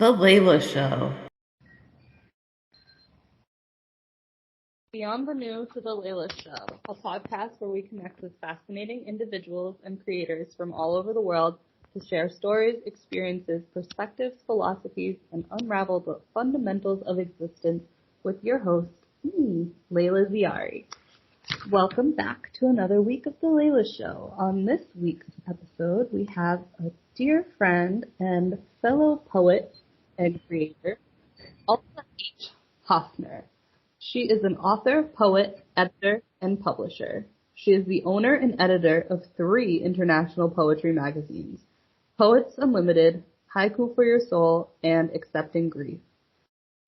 The Leila Show. Beyond the New to the Leila Show, a podcast where we connect with fascinating individuals and creators from all over the world to share stories, experiences, perspectives, philosophies, and unravel the fundamentals of existence with your host, me, Leila Ziari. Welcome back to another week of the Leila Show. On this week's episode, we have a dear friend and fellow poet and creator, Alta H. Haffner. She is an author, poet, editor, and publisher. She is the owner and editor of 3 international poetry magazines, Poets Unlimited, Haiku for Your Soul, and Accepting Grief.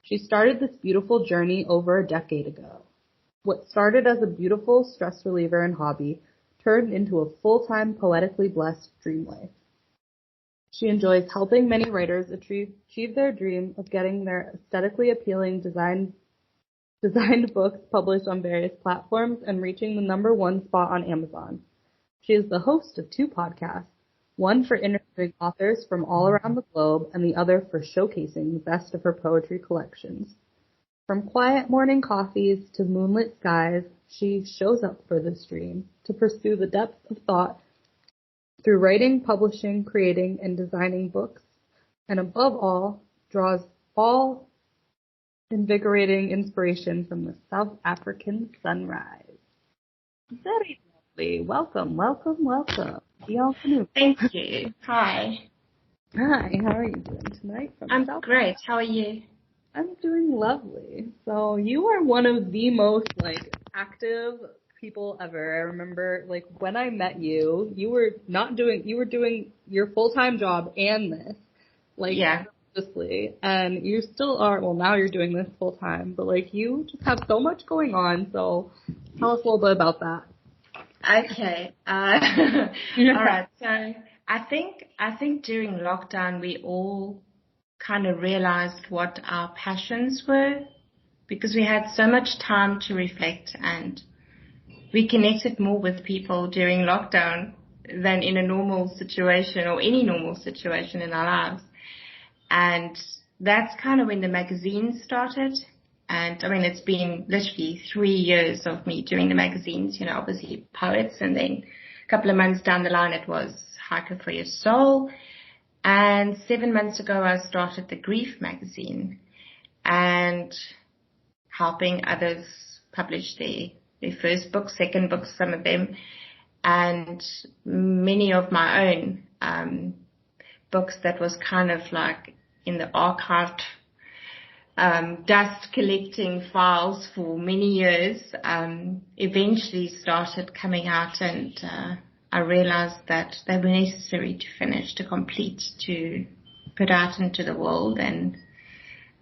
She started this beautiful journey over a decade ago. What started as a beautiful stress reliever and hobby turned into a full-time poetically blessed dream life. She enjoys helping many writers achieve their dream of getting their aesthetically appealing designed books published on various platforms and reaching the #1 spot on Amazon. She is the host of 2 podcasts, one for interviewing authors from all around the globe and the other for showcasing the best of her poetry collections. From quiet morning coffees to moonlit skies, she shows up for this dream to pursue the depths of thought through writing, publishing, creating, and designing books, and above all, draws all invigorating inspiration from the South African sunrise. Very lovely. Welcome. Thank you. Hi. Hi, how are you doing tonight? I'm great. How are you? I'm doing lovely. So you are one of the most active people ever. I remember when I met you, you were doing your full-time job and this. Yeah. And you still are, well, now you're doing this full time, but you just have so much going on, so tell us a little bit about that. Okay. All right. So I think during lockdown we all kind of realized what our passions were because we had so much time to reflect and we connected more with people during lockdown than in a normal situation or any normal situation in our lives. And that's kind of when the magazine started. And I mean, it's been literally 3 years of me doing the magazines, obviously Poets. And then a couple of months down the line, it was Haiku for Your Soul. And 7 months ago, I started the Greif magazine and helping others publish their first book, second book, some of them, and many of my own books that was kind of in the archived dust collecting files for many years, eventually started coming out, and I realized that they were necessary to finish, to complete, to put out into the world. And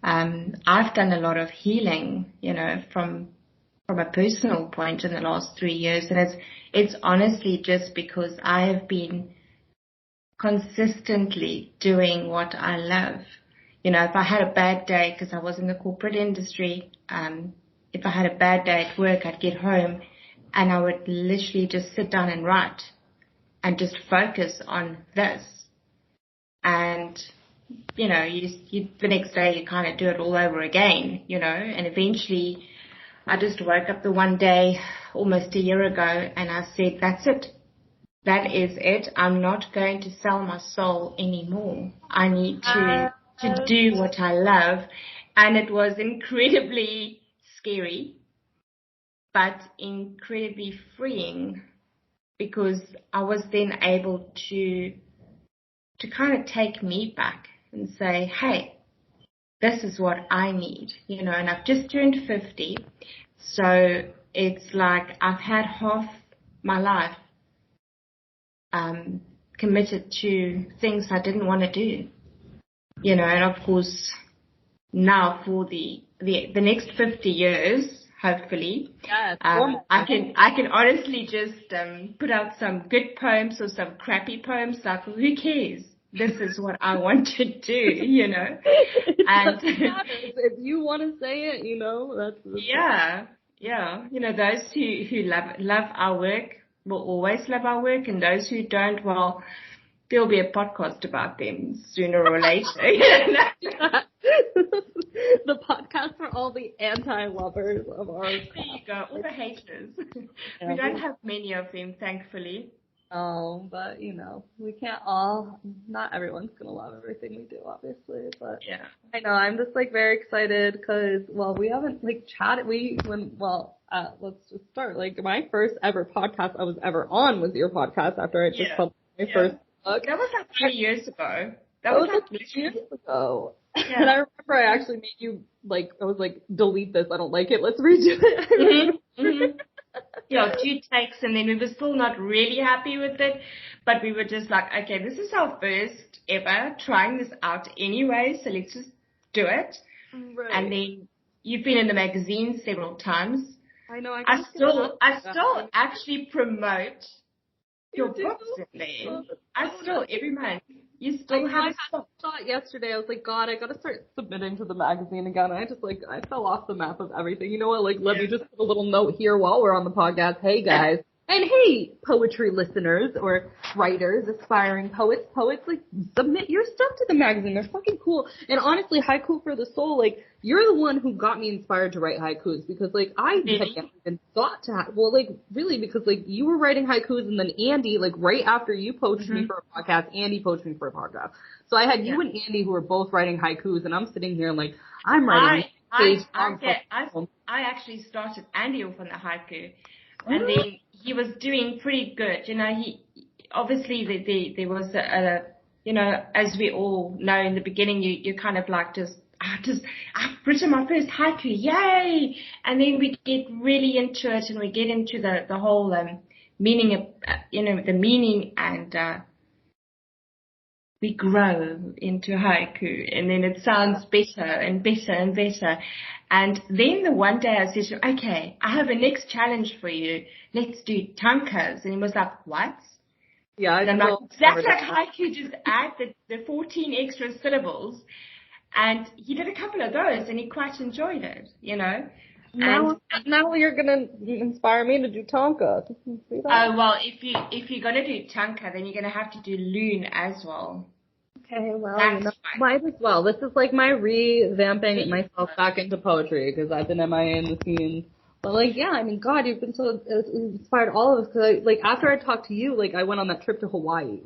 I've done a lot of healing, from a personal point in the last 3 years, and it's honestly just because I have been consistently doing what I love. If I had a bad day, because I was in the corporate industry, if I had a bad day at work, I'd get home and I would literally just sit down and write and just focus on this. And, the next day you kind of do it all over again, and eventually I just woke up the one day almost a year ago and I said, that's it. That is it. I'm not going to sell my soul anymore. I need to do what I love. And it was incredibly scary, but incredibly freeing because I was then able to kind of take me back and say, hey, this is what I need, and I've just turned 50. So it's like I've had half my life committed to things I didn't want to do, and of course now for the next 50 years, hopefully, I can honestly just put out some good poems or some crappy poems. Who cares? This is what I want to do, And if you want to say it, that's yeah. Those who love our work will always love our work, and those who don't, well, there'll be a podcast about them sooner or later. The podcast for all the anti-lovers of ours. There you go, all the haters. Yeah. We don't have many of them, thankfully. Oh, but we can't not everyone's gonna love everything we do, obviously, but Yeah. I know, I'm just like very excited because, well, we haven't like chatted, let's just start. Like my first ever podcast I was ever on was your podcast after I just published my first book. That was like 3 years ago. That was like 3 years ago. Yeah. And I remember I actually made you, I was like, delete this, I don't like it, let's redo it. Mm-hmm. Yeah, 2 takes, and then we were still not really happy with it, but we were just like, okay, this is our first ever trying this out anyway, so let's just do it. Right. And then you've been in the magazine several times. I know. I still actually promote your books in there. Every month. You still have I thought yesterday, I was like, God, I gotta start submitting to the magazine again. I just I fell off the map of everything. You know what? Let me just put a little note here while we're on the podcast. Hey guys. And hey, poetry listeners or writers, aspiring poets, submit your stuff to the magazine. They're fucking cool. And honestly, Haiku for the Soul, you're the one who got me inspired to write haikus because, I had never even thought to really, because, you were writing haikus and then Andy, right after you poached me for a podcast, Andy poached me for a podcast. So I had you and Andy who were both writing haikus and I'm sitting here I'm writing I actually started Andy off on the haiku. And then he was doing pretty good. He obviously there was as we all know in the beginning, you kind of I've written my first haiku, yay! And then we get really into it and we get into the whole meaning of the meaning, and we grow into haiku, and then it sounds better and better and better. And then the one day I said to him, okay, I have a next challenge for you. Let's do tankas. And he was like, what? Yeah, and I'm like, that's like haiku, just add the 14 extra syllables. And he did a couple of those and he quite enjoyed it, Now you're gonna inspire me to do tanka. Oh, well, if you're gonna do tanka, then you're gonna have to do loon as well. Okay, well, might as well. This is my revamping myself back into poetry because I've been MIA in the scene. But God, you've been so inspired all of us. Because after I talked to you, I went on that trip to Hawaii.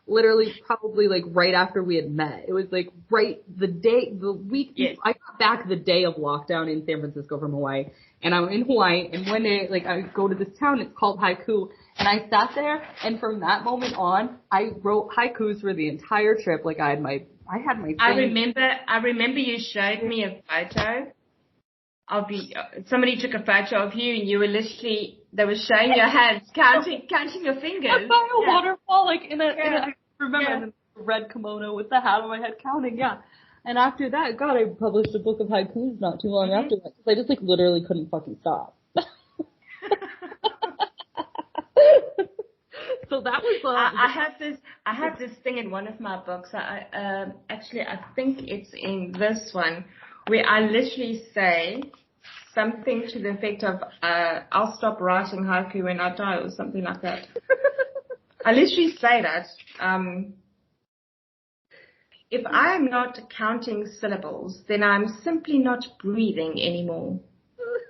Literally, probably right after we had met. It was right the week. Yes. I got back the day of lockdown in San Francisco from Hawaii, and I'm in Hawaii. And one day, I go to this town. It's called Haiku. And I sat there, and from that moment on, I wrote haikus for the entire trip. I had my thing. I remember you showed me a photo of you. Somebody took a photo of you, and you were literally, they were showing your hands, counting your fingers. I saw a waterfall, I remember the red kimono with the hat on my head counting, And after that, God, I published a book of haikus not too long after that, because I just literally couldn't fucking stop. So that was. I have this thing in one of my books. I think it's in this one where I literally say something to the effect of "I'll stop writing haiku when I die" or something like that. I literally say that. If I am not counting syllables, then I'm simply not breathing anymore.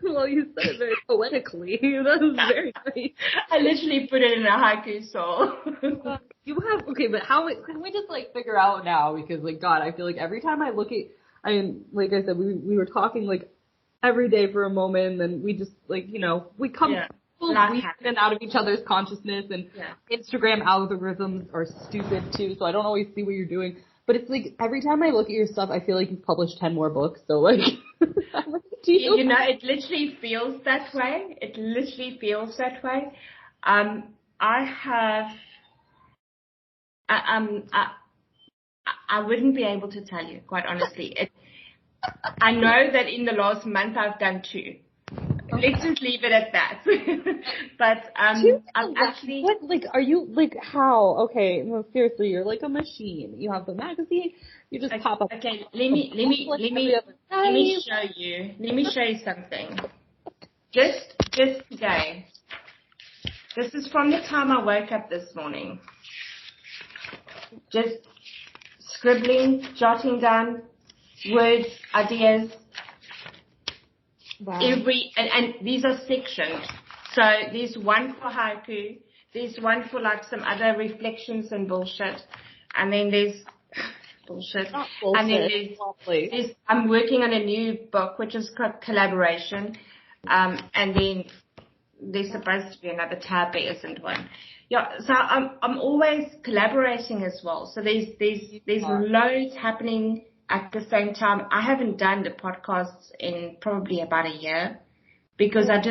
Well, you said it very poetically. That was very nice. I literally put it in a haiku soul. But how can we just figure out now? Because God, I feel every time I look at, like I said, we were talking every day for a moment, and then we just we come in and out of each other's consciousness, and Instagram algorithms are stupid too, so I don't always see what you're doing. But it's every time I look at your stuff, I feel you've published 10 more books. So it literally feels that way. I wouldn't be able to tell you, quite honestly. I know that in the last month I've done 2. Okay. Let's just leave it at that. But I'm actually. What are you how? Okay, no, seriously, you're a machine. You have the magazine. You just pop up. Okay, let me show you. Let me show you something. Just today. This is from the time I woke up this morning. Just scribbling, jotting down words, ideas, Wow. and these are sectioned. So there's one for haiku, there's one for like some other reflections and bullshit, and then there's bullshit. Not bullshit. And then there's I'm working on a new book which is called Collaboration, and then there's supposed to be another tab, there isn't one. Yeah, so I'm always collaborating as well. So there's loads happening at the same time. I haven't done the podcasts in probably about a year because I've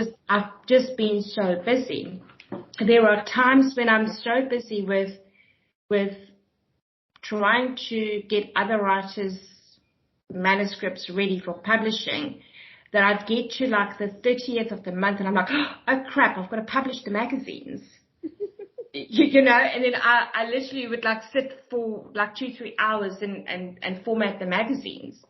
just been so busy. There are times when I'm so busy with trying to get other writers' manuscripts ready for publishing that I'd get to like the 30th of the month and I'm like, oh crap, I've got to publish the magazines. You know, and then I literally would like sit for like 2-3 hours and format the magazines,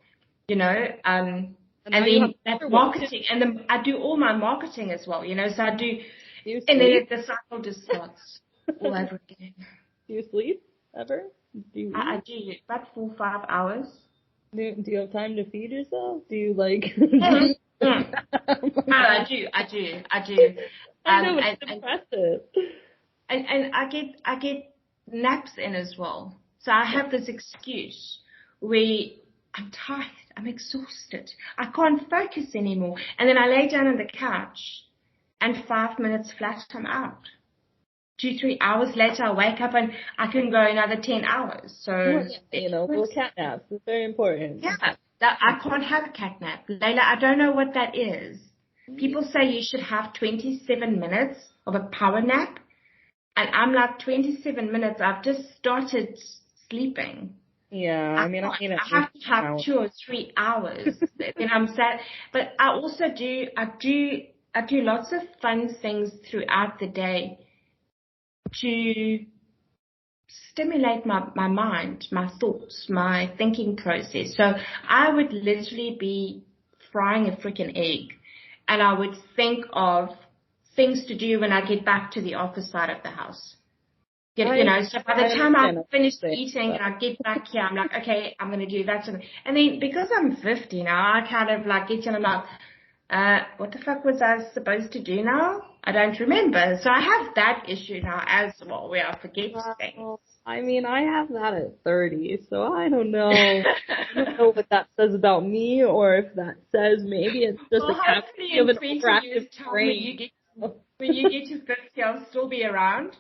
you know, and then that marketing, and then I do all my marketing as well, you know, so I do, and then the cycle just starts all over again. Do you sleep ever? I do, about 4 or 5 hours. Do you have time to feed yourself? Do you like? I do. I know, it's impressive. And I get naps in as well. So I have this excuse where I'm tired, I'm exhausted, I can't focus anymore. And then I lay down on the couch and 5 minutes flat, I'm out. 2-3 hours later, I wake up and I can go another 10 hours. So, you know, little cat naps is very important. Yeah, I can't have a cat nap. Leila, I don't know what that is. People say you should have 27 minutes of a power nap. And I'm like, 27 minutes, I've just started sleeping. Yeah, I have to have 2 or 3 hours. Then I'm sad. But I also do lots of fun things throughout the day to stimulate my mind, my thoughts, my thinking process. So I would literally be frying a freaking egg and I would think of things to do when I get back to the office side of the house. You know, so by the time I've finished eating and I get back here, I'm like, okay, I'm going to do that. And then because I'm 50 now, I kind of like get in and I'm like, what the fuck was I supposed to do now? I don't remember. So I have that issue now as well where I forget things. I mean, I have that at 30, so I don't know. I don't know what that says about me or if that says maybe it's just a casualty of an overactive brain. When you get to 50, I'll still be around,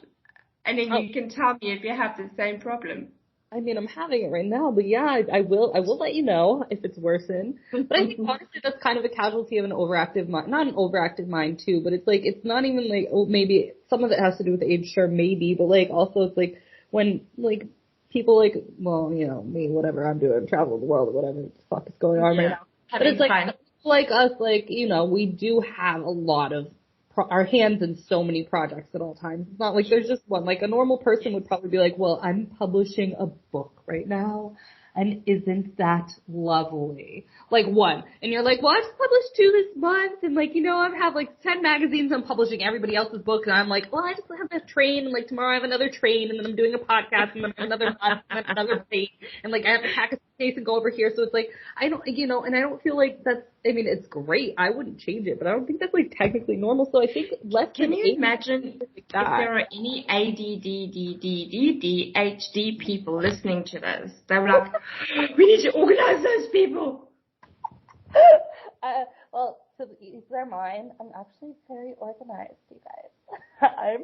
and then you can tell me if you have the same problem. I mean, I'm having it right now, but yeah, I will let you know if it's worsened. But I think honestly, that's kind of a casualty of an overactive mind, not an overactive mind too, but it's like, it's not even like, oh, maybe some of it has to do with age, sure, maybe, but like also it's like when like people like, well, you know, me, whatever I'm doing, travel the world or whatever the fuck is going on right now. But it's like us, like, you know, we do have a lot of our hands in so many projects at all times. It's not like there's just one. Like a normal person would probably be like, well, I'm publishing a book right now, and isn't that lovely? Like one. And you're like, well, I just published 2 this month, and like, you know, I have like 10 magazines, I'm publishing everybody else's books, and I'm like, well, I just have a train, and like tomorrow I have another train, and then I'm doing a podcast, and then another month, and then another train, and like I have to pack a space and go over here. So it's like, I don't, you know, and I don't feel like that's, I mean, it's great. I wouldn't change it, but I don't think that's like technically normal. So I think Can you imagine if there are any ADD people listening to this? They're like, we need to organize those people. Well, to ease their mind, I'm actually very organized, you guys.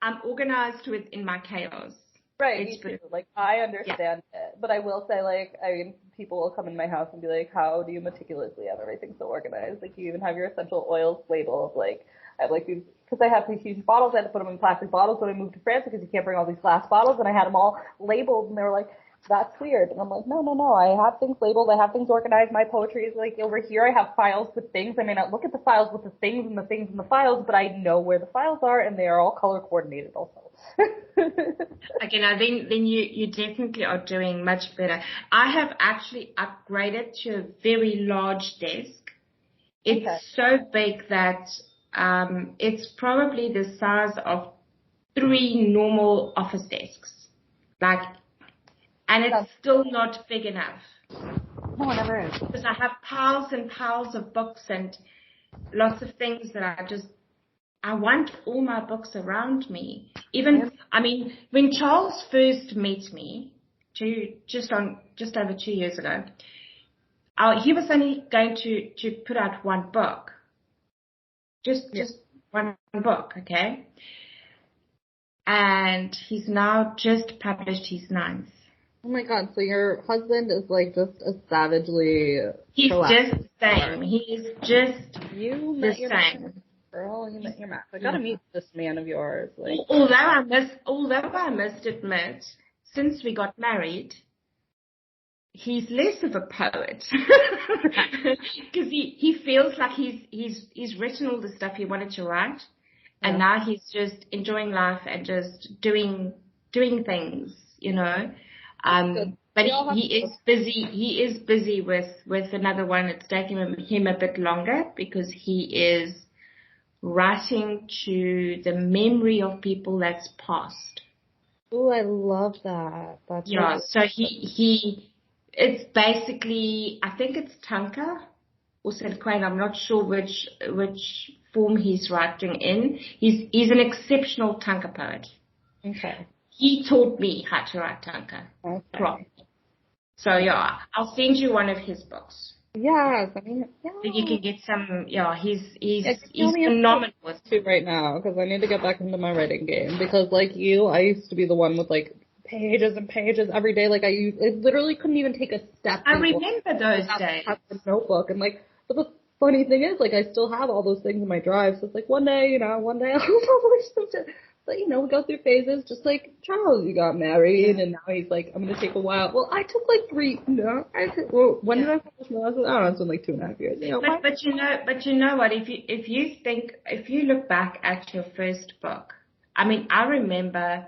I'm organized within my chaos. Right, me too. Like, I understand it. But I will say, like, I mean, people will come in my house and be like, how do you meticulously have everything so organized? Like, you even have your essential oils labeled. Like, I have, like, these, because I have these huge bottles, I had to put them in plastic bottles when I moved to France because you can't bring all these glass bottles, and I had them all labeled, and they were like, that's weird. And I'm like, no. I have things labeled. I have things organized. My poetry is like over here. I have files with things. I may not look at the files with the things and the things in the files, but I know where the files are, and they are all color coordinated also. Okay, now then you definitely are doing much better. I have actually upgraded to a very large desk. It's so big that it's probably the size of 3 normal office desks. Like, And it's still not big enough. No, it never is. Because I have piles and piles of books and lots of things that I want all my books around me. When Charles first met me, just over 2 years ago, he was only going to put out one book. Just one book, okay? And he's now just published his 9th. Oh my God, so your husband is like just a savagely He's just the same. He is just the same. Girl, you met your match. I gotta meet this man of yours. Like, although I must admit, since we got married, he's less of a poet because he feels like he's written all the stuff he wanted to write, and now he's just enjoying life and just doing things, you know. But he is busy. He is busy with another one. It's taking him a bit longer because he is writing to the memory of people that's passed. Oh, I love that. That's so it's basically, I think it's Tanka or Selquane. I'm not sure which form he's writing in. He's an exceptional Tanka poet. Okay. He taught me how to write Tanka. Okay. So I'll send you one of his books. Yes, So you can get some. He's phenomenal with it right now because I need to get back into my writing game because like you, I used to be the one with like pages and pages every day. Like I literally couldn't even take a step. I remember those days. I have a notebook and like, but the funny thing is like I still have all those things in my drive. So it's like one day I'll publish them to. But, we go through phases, just like Charles, you got married, and now he's like, I'm going to take a while. Well, I took like when did I publish my last one? I don't know, it's been like 2.5 years. But you know what, if you look back at your first book, I remember,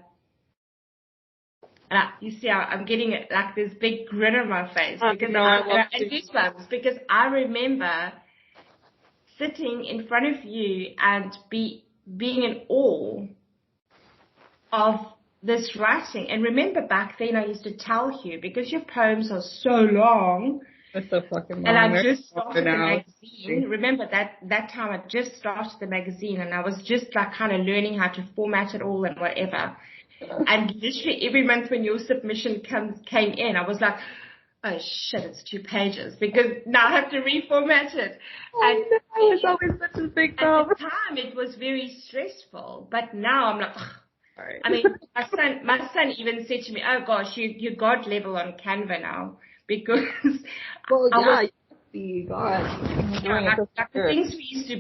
you see how I'm getting like this big grin on my face, because I remember sitting in front of you and being in awe of this writing. And remember back then I used to tell you, because your poems are so long. They're so fucking long. And I just started the magazine. Remember that time I just started the magazine and I was just like kind of learning how to format it all and whatever. And literally every month when your submission came in, I was like, oh shit, it's 2 pages because now I have to reformat it. And it's always such a big problem. At the time it was very stressful, but now I'm like, right. My son even said to me, oh gosh, you God level on Canva now because the things we used to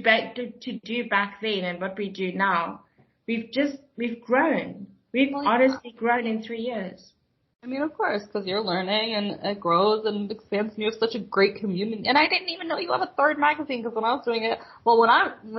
do back then and what we do now, we've grown. We've honestly grown in 3 years. Of course, because you're learning and it grows and expands and you have such a great community. And I didn't even know you have a 3rd magazine because when I was doing it, when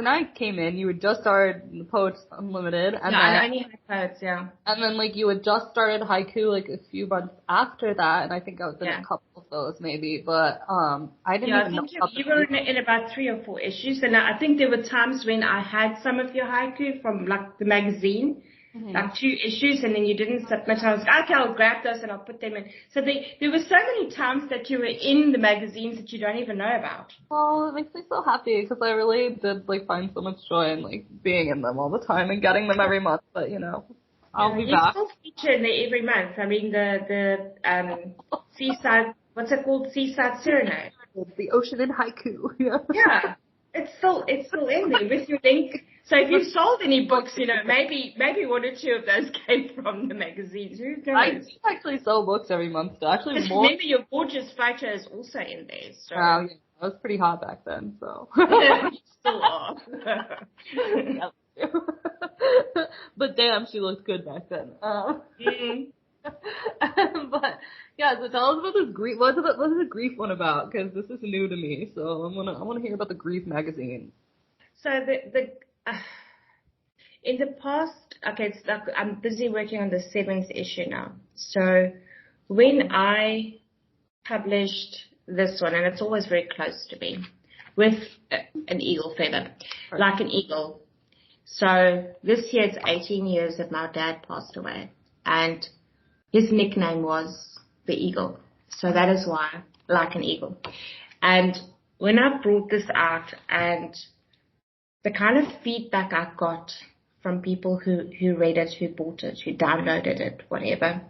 I came in, you had just started Poets Unlimited. And I only had Poets, yeah. And then you had just started Haiku like a few months after that, and I think I was in a couple of those maybe, but I didn't even know. You were in about 3 or 4 issues, and I think there were times when I had some of your Haiku from like the magazine. Mm-hmm. Like 2 issues, and then you didn't submit. I was like, okay, I'll grab those and I'll put them in. So there were so many times that you were in the magazines that you don't even know about. Well, it makes me so happy because I really did find so much joy in being in them all the time and getting them every month. But I'll be back. You still feature in there every month. The seaside. What's it called? Seaside Serenade. The Ocean in Haiku. Yeah. It's still in there with your link. So if you've sold any books, maybe 1 or 2 of those came from the magazines. Who knows? I do actually sell books every month. So actually, more. Remember your gorgeous photo is also in there. So. Wow, yeah, I was pretty hot back then. So. You still are. But damn, she looked good back then. But yeah, so tell us about this greif. What's the greif one about? Because this is new to me, so I want to hear about the greif magazine. So in the past, it's like I'm busy working on the 7th issue now. So when I published this one, and it's always very close to me, with an eagle feather, like an eagle. So this year it's 18 years that my dad passed away, and his nickname was the eagle. So that is why, like an eagle. And when I brought this out, and the kind of feedback I got from people who read it, who bought it, who downloaded it, whatever,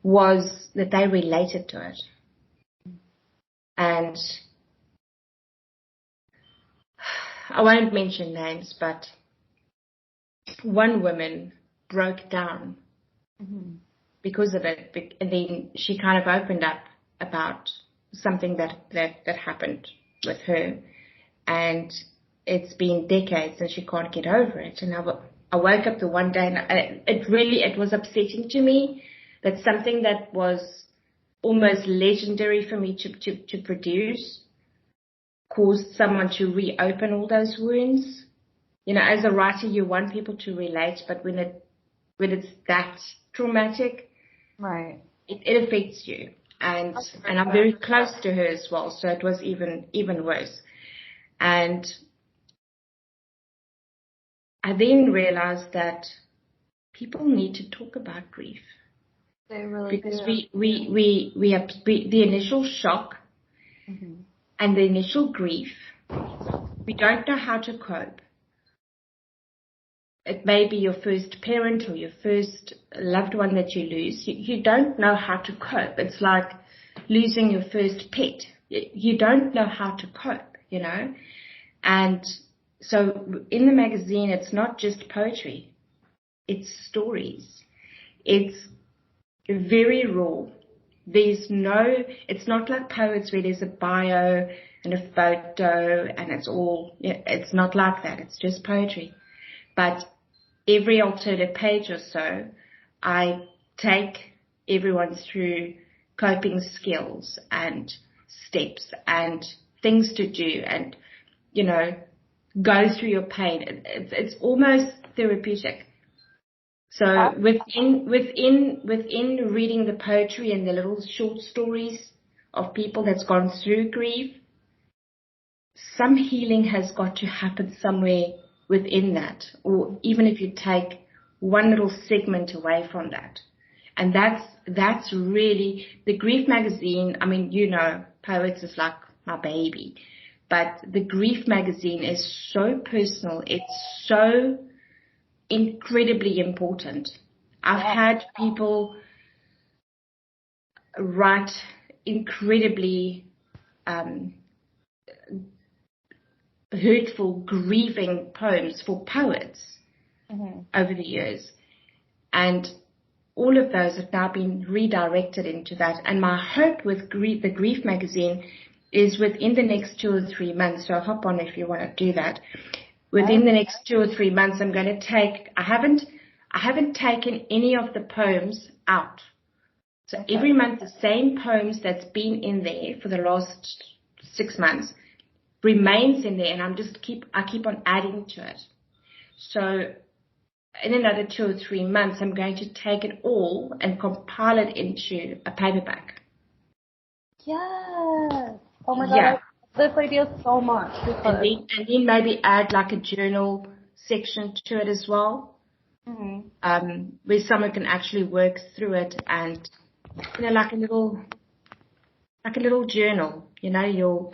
was that they related to it. And I won't mention names, but one woman broke down because of it. And then she kind of opened up about something that happened with her. And it's been decades and she can't get over it. And I woke up the one day and it was upsetting to me that something that was almost legendary for me to produce caused someone to reopen all those wounds. You know, as a writer, you want people to relate, but when it's that traumatic, right, it affects you. And I'm very close to her as well, so it was even worse. And I then realized that people need to talk about grief. They really because do. we have the initial shock and the initial grief. We don't know how to cope. It may be your first parent or your first loved one that you lose. You don't know how to cope. It's like losing your first pet. You don't know how to cope, you know. And so in the magazine, it's not just poetry. It's stories. It's very raw. It's not like poets where there's a bio and a photo and it's not like that. It's just poetry. But every alternate page or so, I take everyone through coping skills and steps and things to do and, you know, go through your pain. It's almost therapeutic. So within reading the poetry and the little short stories of people that's gone through grief, some healing has got to happen somewhere within that, or even if you take one little segment away from that. And that's really the Grief magazine. I mean, you know, Poets is like my baby, but the Grief magazine is so personal. It's so incredibly important. I've had people write incredibly hurtful, grieving poems for poets over the years. And all of those have now been redirected into that. And my hope with the Grief magazine is within the next 2 or 3 months, so hop on if you want to do that. Within the next 2 or 3 months, I'm going to I haven't taken any of the poems out. So every month, the same poems that's been in there for the last 6 months remains in there, and I keep on adding to it. So in another 2 or 3 months, I'm going to take it all and compile it into a paperback. Yes. Oh my God. Yeah. This idea so much. And then maybe add like a journal section to it as well, where someone can actually work through it and, you know, like a little journal, you know, your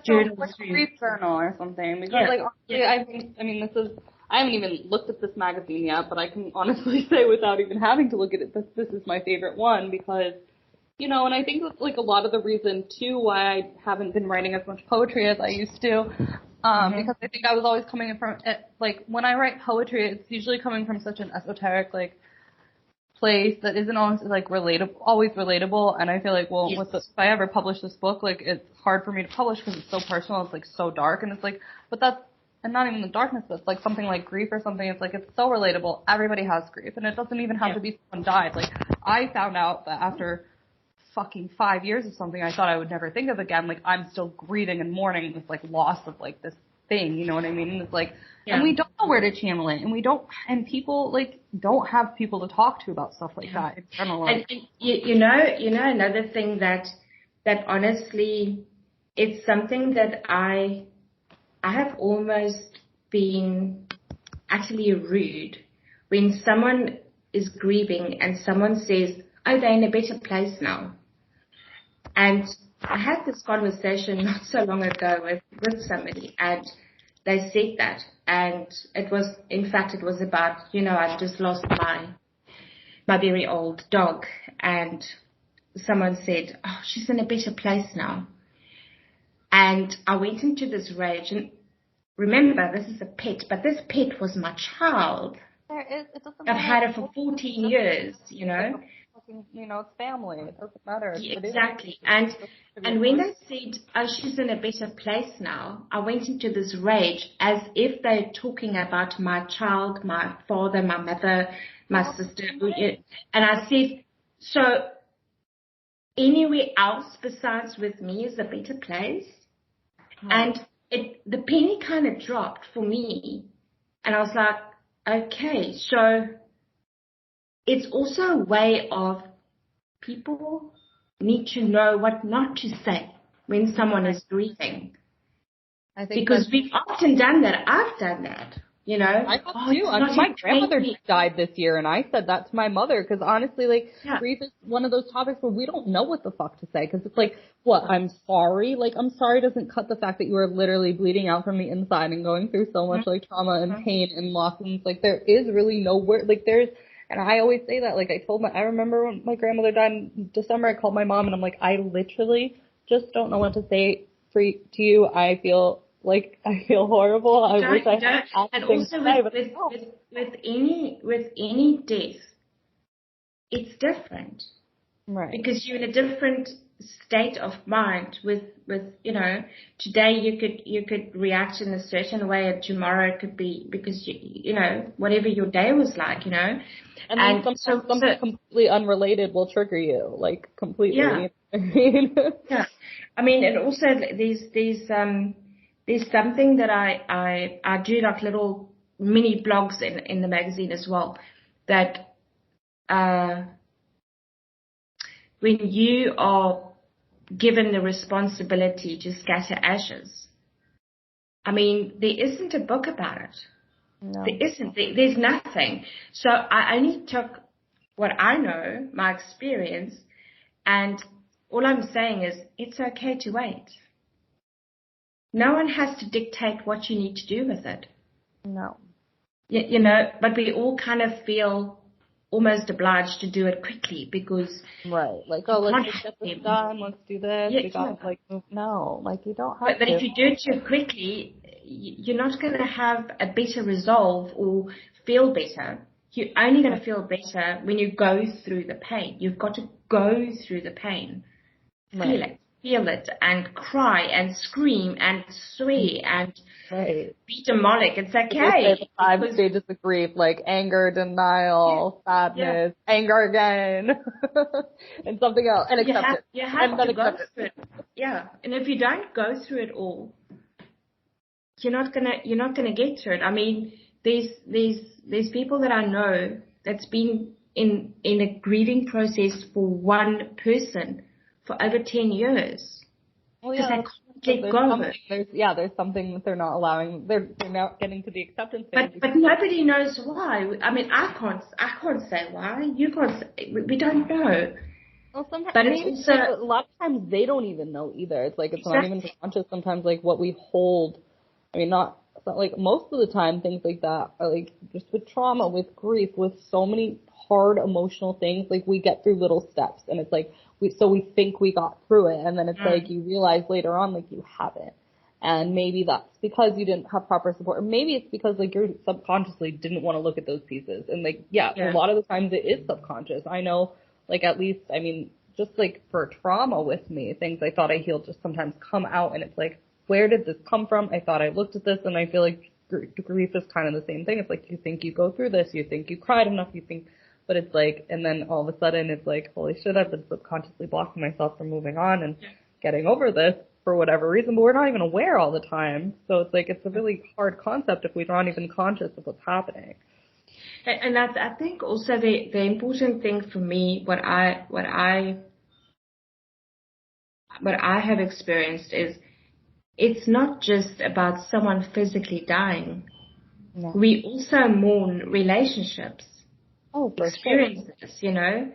journal like a grief journal or something. Because honestly, I mean, I haven't even looked at this magazine yet, but I can honestly say without even having to look at it, this is my favorite one because, you know, and I think that's like a lot of the reason too why I haven't been writing as much poetry as I used to, because I think I was always coming from like when I write poetry, it's usually coming from such an esoteric like place that isn't always like always relatable, and I feel like if I ever publish this book, like it's hard for me to publish because it's so personal, it's like so dark, and it's like, but that's. And not even the darkness, but it's like something like grief or something. It's like, it's so relatable. Everybody has grief. And it doesn't even have to be someone died. Like, I found out that after fucking 5 years of something I thought I would never think of again, like, I'm still grieving and mourning this, like, loss of, like, this thing. You know what I mean? And it's like, and we don't know where to channel it. And people, like, don't have people to talk to about stuff like that in general. Like, and you know, another thing that honestly, it's something that I have almost been actually rude when someone is grieving and someone says, oh, they're in a better place now. And I had this conversation not so long ago with somebody, and they said that, and it was about, I just lost my very old dog, and someone said, oh, she's in a better place now. And I went into this rage, and remember, this is a pet, but this pet was my child. I've had it for 14 years, It's family. It doesn't matter. Exactly. And when they said, oh, she's in a better place now, I went into this rage as if they're talking about my child, my father, my mother, my sister. And I said, so anywhere else besides with me is a better place? Right. And the penny kind of dropped for me. And I was like, okay, so it's also a way of people need to know what not to say when someone is grieving. I think because we've often done that. I've done that, I have too. My grandmother died this year, and I said that to my mother because honestly, grief is one of those topics where we don't know what the fuck to say because it's like, what, I'm sorry? I'm sorry doesn't cut the fact that you are literally bleeding out from the inside and going through so much trauma and pain and loss, and there is really no word, and I always say that, I remember when my grandmother died in December, I called my mom and I'm like, I literally just don't know what to say to you. I feel horrible. I wish I had. And also with any death, it's different. Right. Because you're in a different state of mind with today you could react in a certain way, and tomorrow it could be because whatever your day was like, and then something completely unrelated will trigger you, completely. Yeah. Yeah. I mean, and also there's something that I do, little mini blogs in the magazine as well, that when you are given the responsibility to scatter ashes, I mean, there isn't a book about it. No. There isn't. There's nothing. So I only took what I know, my experience, and all I'm saying is it's okay to wait. No one has to dictate what you need to do with it. No. But we all kind of feel almost obliged to do it quickly because... Right. Let's just get this done, let's do this. No, you don't have to. But if you do it too quickly, you're not going to have a better resolve or feel better. You're only going to feel better when you go through the pain. You've got to go through the pain. Right. Feel it, and cry, and scream, and swear, and be demonic. It's okay. The 5 stages of grief, anger, denial, sadness, anger again, and something else, and acceptance. You have to go through it. Yeah, and if you don't go through it all, you're not gonna get through it. I mean, there's people that I know that's been in a grieving process for one person for over 10 years. Well, yeah, they can't let go of it. There's something that they're not allowing. They're not getting to the acceptance stage. But nobody knows why. I mean, I can't say why. You can't say, we don't know. Well, sometimes, but it's also, a lot of times they don't even know either. It's it's not even conscious sometimes, what we hold. I mean, it's not most of the time things like that are just with trauma, with grief, with so many hard emotional things, we get through little steps, and it's we think we got through it, and then it's you realize later on you haven't, and maybe that's because you didn't have proper support, or maybe it's because you subconsciously didn't want to look at those pieces, and a lot of the times it is subconscious. I know, at least, I mean, just for trauma with me, things I thought I healed just sometimes come out, and it's where did this come from? I thought I looked at this, and I feel grief is kind of the same thing. It's you think you go through this, you think you cried enough, you think. But it's and then all of a sudden it's holy shit, I've been subconsciously blocking myself from moving on and getting over this for whatever reason, but we're not even aware all the time. So it's it's a really hard concept if we're not even conscious of what's happening. And that's, I think, also the important thing for me, what I have experienced is it's not just about someone physically dying. No. We also mourn relationships. Oh, for experiences, sure.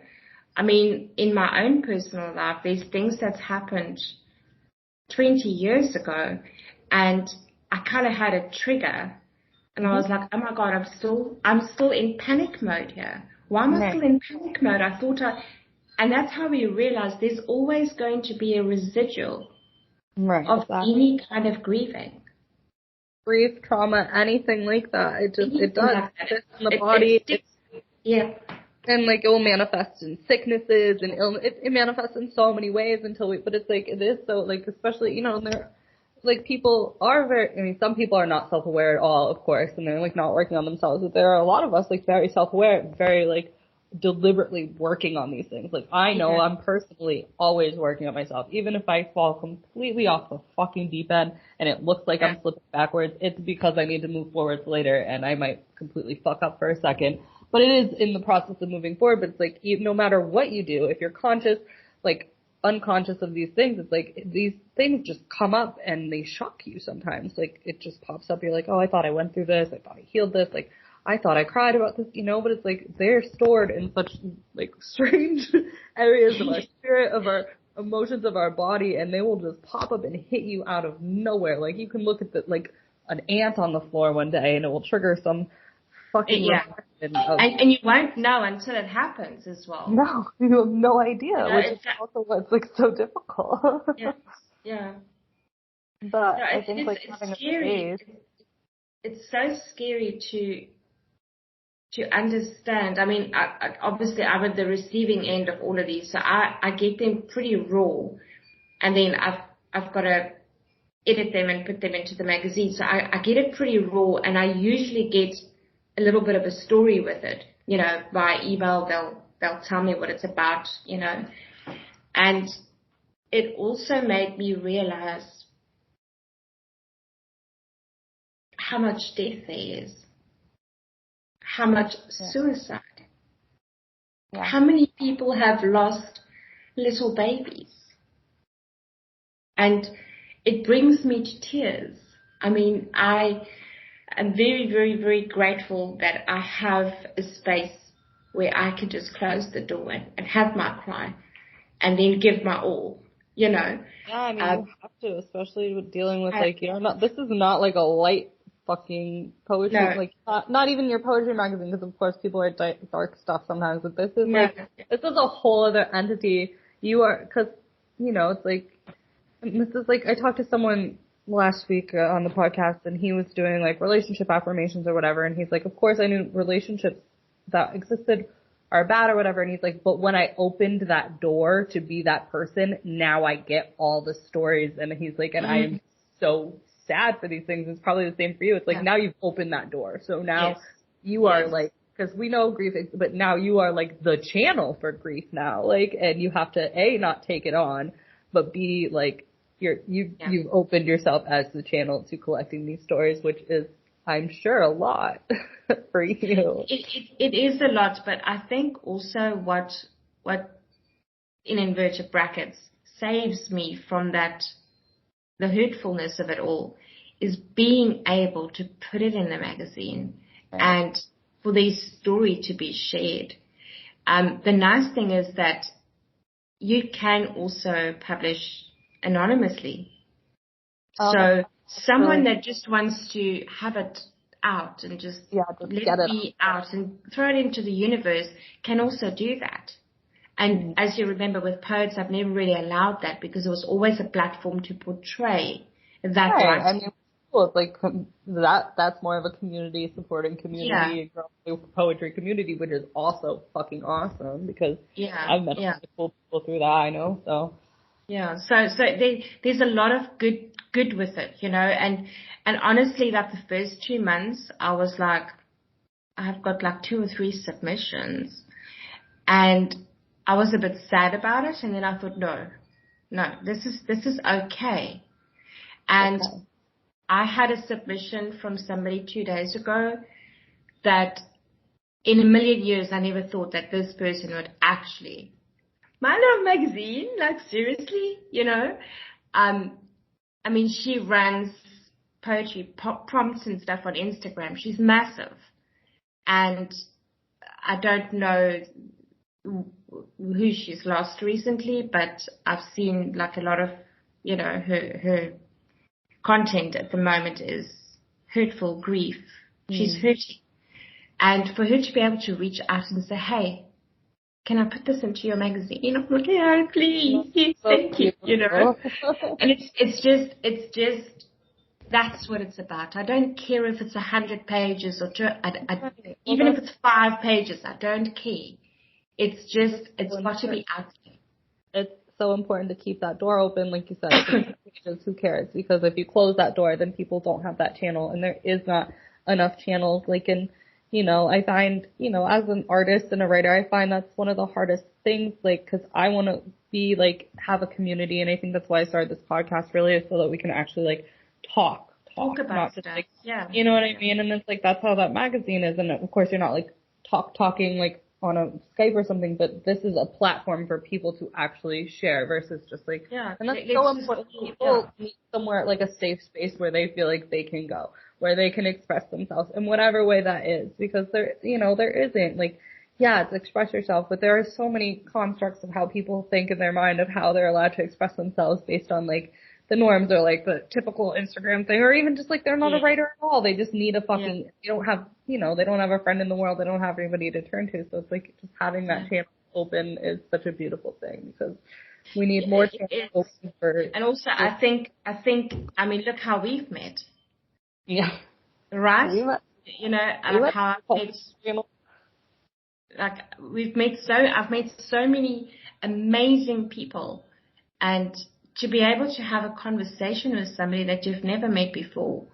I mean, in my own personal life, there's things that's happened 20 years ago, and I kind of had a trigger, and I was like, oh my God, I'm still in panic mode here. Why am I still in panic mode? And that's how we realize there's always going to be a residual of any kind of grieving. Grief, trauma, anything like that. It does. It in the body. Yeah. And like it will manifest in sicknesses and illness. It manifests in so many ways but it's like, it is so like, especially, you know, there, like people are some people are not self-aware at all, of course, and they're like not working on themselves, but there are a lot of us like very self-aware, very like deliberately working on these things. Like I know I'm personally always working on myself. Even if I fall completely off the fucking deep end and it looks like I'm slipping backwards, it's because I need to move forwards later and I might completely fuck up for a second. But it is in the process of moving forward. But it's like, no matter what you do, if you're conscious, like unconscious of these things, it's like these things just come up and they shock you sometimes. Like it just pops up. You're like, oh, I thought I went through this. I thought I healed this. Like I thought I cried about this, you know, but it's like they're stored in such like strange areas of our spirit, of our emotions, of our body, and they will just pop up and hit you out of nowhere. Like you can look at like an ant on the floor one day and it will trigger some fucking and you won't know until it happens as well. No, you have no idea, which is also what's like so difficult. Yeah. But I think like having scary. It's so scary to understand. I mean, obviously I'm at the receiving end of all of these, so I get them pretty raw, and then I've got to edit them and put them into the magazine. So I get it pretty raw, and I usually get a little bit of a story with it, you know, by email. They'll tell me what it's about, you know. And it also made me realize how much death there is, how much suicide, how many people have lost little babies. And it brings me to tears. I mean, I am very, very, very grateful that I have a space where I can just close the door and have my cry and then give my all, you know. Yeah, I mean, you have to, especially with dealing with like, this is not like a light fucking poetry, like not even your poetry magazine, because of course people write dark stuff sometimes, but this is this is a whole other entity. You are, cause, you know, it's like, this is like, I talked to someone last week on the podcast, and he was doing like relationship affirmations or whatever, and he's like, of course I knew relationships that existed are bad or whatever, and he's like, but when I opened that door to be that person, now I get all the stories, and he's like, and I am so sad for these things. It's probably the same for you. It's like now you've opened that door, so now you are like, because we know grief, but now you are like the channel for grief now, like, and you have to not take it on, but be like, you've opened yourself as the channel to collecting these stories, which is, I'm sure, a lot for you. It is a lot, but I think also what in inverted brackets saves me from that, the hurtfulness of it all, is being able to put it in the magazine and for this story to be shared. The nice thing is that you can also publish anonymously. So someone that just wants to have it out and just let it be out and throw it into the universe can also do that. And as you remember with poets, I've never really allowed that because it was always a platform to portray that. Right. I mean, it's like that's more of a community supporting community, poetry community, which is also fucking awesome because I've met cool people through that, I know, so. Yeah, so there's a lot of good with it, you know, and honestly, like the first 2 months, I was like, I've got like 2 or 3 submissions, and I was a bit sad about it, and then I thought, no, this is okay, and I had a submission from somebody 2 days ago that in a million years I never thought that this person would actually. My little magazine, like seriously, you know. I mean, she runs poetry prompts and stuff on Instagram. She's massive. And I don't know who she's lost recently, but I've seen like a lot of, her content at the moment is hurtful grief. She's hurting. And for her to be able to reach out and say, hey, can I put this into your magazine? I'm like, yeah, please, thank you, And it's just, that's what it's about. I don't care if it's 100 pages or even if it's 5 pages, I don't care. It's got to be out there. It's so important to keep that door open, like you said. Who cares? Because if you close that door, then people don't have that channel, and there is not enough channels. I find, as an artist and a writer, I find that's one of the hardest things, because I want to be, have a community, and I think that's why I started this podcast, really, is so that we can actually, talk about stuff. You know what I mean? And it's that's how that magazine is, and of course you're not, talking, on a Skype or something, but this is a platform for people to actually share versus just and that's so important. People need somewhere, a safe space where they feel like they can go, where they can express themselves in whatever way that is, because there isn't, it's express yourself, but there are so many constructs of how people think in their mind of how they're allowed to express themselves based on, the norms or, the typical Instagram thing, or even just, they're not a writer at all. They just need a fucking, they don't have, they don't have a friend in the world. They don't have anybody to turn to. So it's just having that channel open is such a beautiful thing, because we need more channels open for. And also, I think, look how we've met. Yeah. Right? How I've met so many amazing people, and to be able to have a conversation with somebody that you've never met before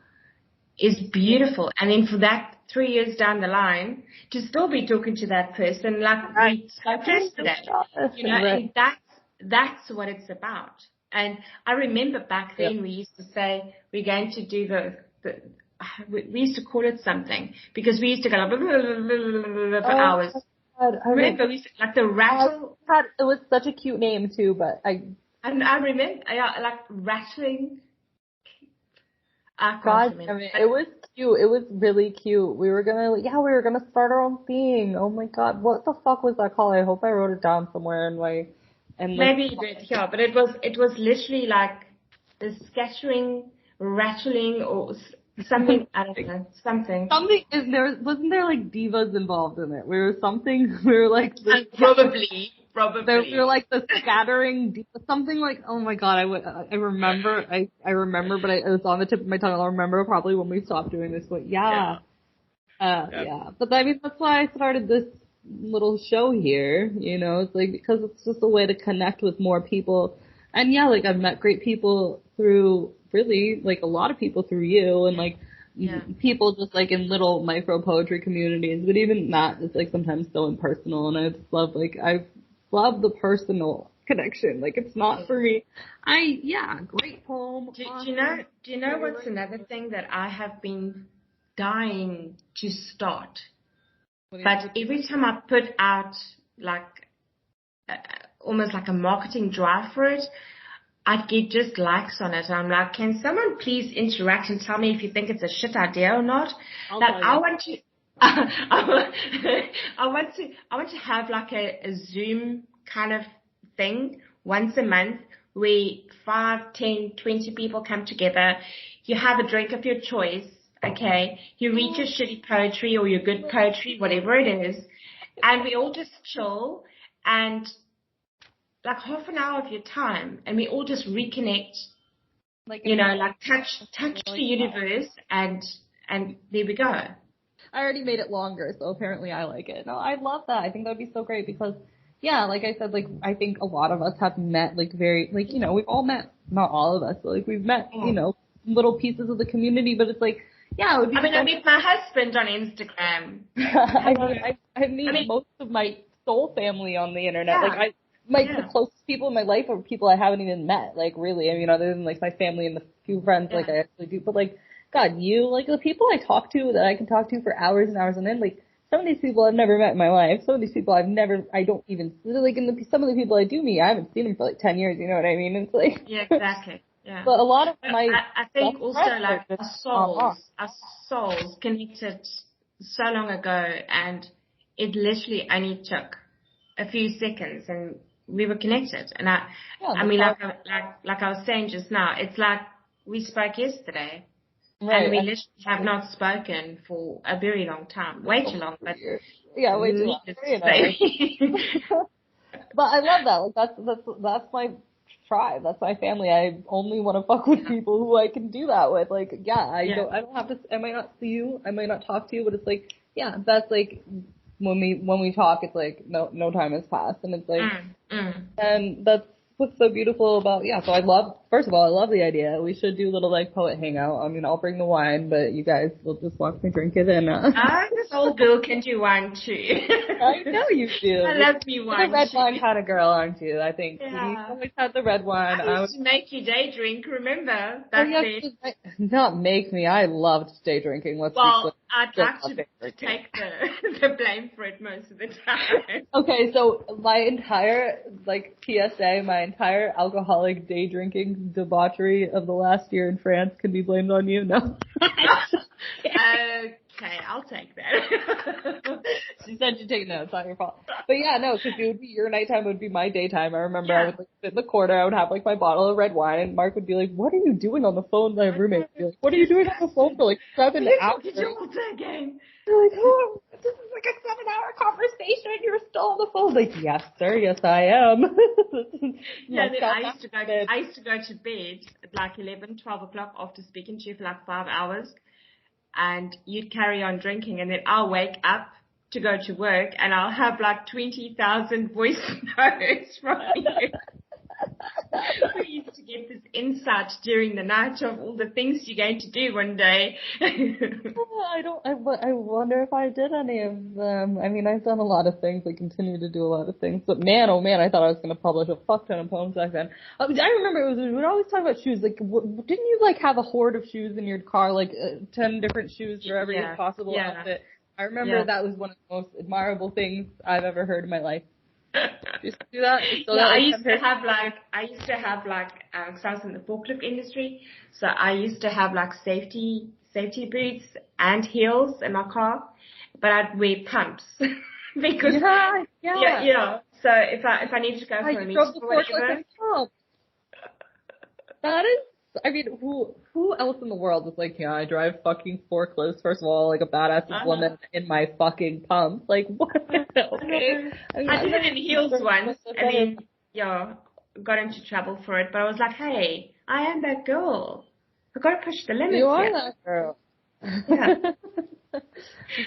is beautiful. And then for that 3 years down the line to still be talking to that person we spoke yesterday, and that's what it's about. And I remember back then we used to say we're going to do we used to call it something, because we used to go for hours. God, I remember we used to, the rattle. It was such a cute name too, but I remember, rattling. It was cute. It was really cute. We were gonna start our own thing. Oh my God, what the fuck was that called? I hope I wrote it down somewhere maybe you did, yeah. But it was literally the scattering, rattling, or something. I don't know, something. Something is there? Wasn't there divas involved in it? We were probably. We were the scattering, something oh my God, I remember, but it was on the tip of my tongue. I'll remember probably when we stopped doing this, but yeah. But that's why I started this little show here, it's because it's just a way to connect with more people. And I've met great people through, really, a lot of people through you, and people just in little micro poetry communities, but even that is sometimes so impersonal, and I just love love the personal connection. It's not for me. Great poem. Do you know what's another thing that I have been dying to start? But every time I put out almost a marketing drive for it, I'd get just likes on it. I'm like, can someone please interact and tell me if you think it's a shit idea or not? I want to. I want to have a Zoom kind of thing once a month where 5, 10, 20 people come together. You have a drink of your choice, okay? You read your shitty poetry or your good poetry, whatever it is, and we all just chill and half an hour of your time, and we all just reconnect, touch the universe, and there we go. I already made it longer, so apparently I like it. No, I love that. I think that would be so great because, like I said, I think a lot of us have met, very, we've all met, not all of us, but, we've met, little pieces of the community, but it's it would be I meet my husband on Instagram. I meet most of my soul family on the internet. The closest people in my life are people I haven't even met, really. Other than, my family and the few friends, I actually do. But, God, the people I talk to that I can talk to for hours and hours on end, some of these people I've never met in my life. Some of these people I don't even, some of the people I do meet, I haven't seen them for 10 years, you know what I mean? It's yeah, exactly. Yeah. But a lot of I think also, our souls connected so long ago, and it literally only took a few seconds and we were connected. And I Yeah, mean, like I was saying just now, it's like we spoke yesterday. right. And we literally have not spoken for a very long time. Way too long, but yeah, way too long. You know. But I love that. Like that's my tribe. That's my family. I only want to fuck with people who I can do that with. Like, I don't have to. I might not see you. I might not talk to you, but it's like, that's like when we talk, it's like no time has passed, and it's like, and that's what's so beautiful about. So first of all, I love the idea. We should do a little like poet hangout. I mean, I'll bring the wine, but you guys will just watch me drink it and. This old girl can do wine too. I know you do. I love me wine. You're the red wine kind of girl, aren't you? I think you always had the red wine. I used to make you day drink. Remember that Not make me. I loved day drinking. I'd like to take the blame for it most of the time. Okay, so my entire PSA, my entire alcoholic day drinking debauchery of the last year in France can be blamed on you. No. Okay, I'll take that. She said you take notes, not your fault. But no, because it would be your nighttime, would be my daytime. I remember I would sit in the corner, I would have my bottle of red wine, and Mark would be like, "What are you doing on the phone?" My roommate would be like, "What are you doing on the phone for 7 hours?" Again. They're like, "Oh, this is like a 7-hour conversation, and you're still on the phone." Like, yes, sir, yes, I am. I used to go to bed at 11, 12 o'clock after speaking to you for 5 hours. And you'd carry on drinking, and then I'll wake up to go to work, and I'll have 20,000 voice notes from you. We used to get this insight during the night of all the things you're going to do one day. I wonder if I did any of them. I mean, I've done a lot of things. I continue to do a lot of things. But man, oh man, I thought I was going to publish a fuck ton of poems back then. I remember we would always talk about shoes. Like, didn't you have a hoard of shoes in your car, 10 different shoes for every possible outfit? I remember that was one of the most admirable things I've ever heard in my life. Used to do that. I used to have because I was in the forklift industry, so I used to have safety boots and heels in my car, but I'd wear pumps because So if I needed to go for a meeting or whatever, that is. I mean, who else in the world is like, I drive fucking forklifts, first of all, like a badass woman in my fucking pumps. Like, what? Okay. I did it in heels once, and then, got into trouble for it, but I was like, hey, I am that girl. I've got to push the limits. You are that girl. Yeah.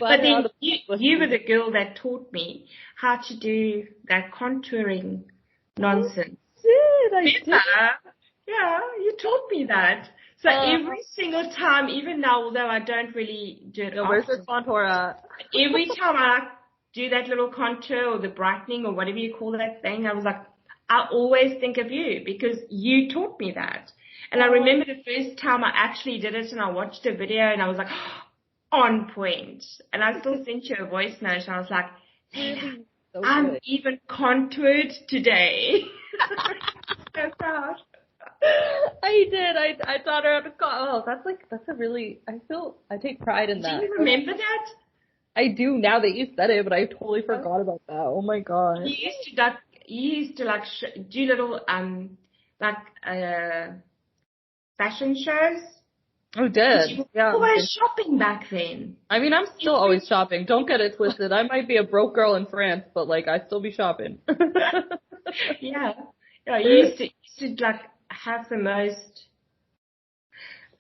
But then you were the girl that taught me how to do that contouring nonsense. I did. Yeah, you taught me that. So every single time, even now, although I don't really do it often, where's the contour at? Every time I do that little contour or the brightening or whatever you call that thing, I was like, I always think of you because you taught me that. And I remember the first time I actually did it and I watched a video and I was like, on point. And I still sent you a voice note and I was like, Leila, I'm even contoured today. So proud. I did. I taught her how to call. That's a really, I take pride in that. Do you remember that? I do now that you said it, but I totally forgot about that. Oh my god. You used to do little, fashion shows. Oh, did. You were always shopping back then. I mean, I'm still always shopping. Don't get it twisted. I might be a broke girl in France, but I still be shopping. Yeah. You used to have the most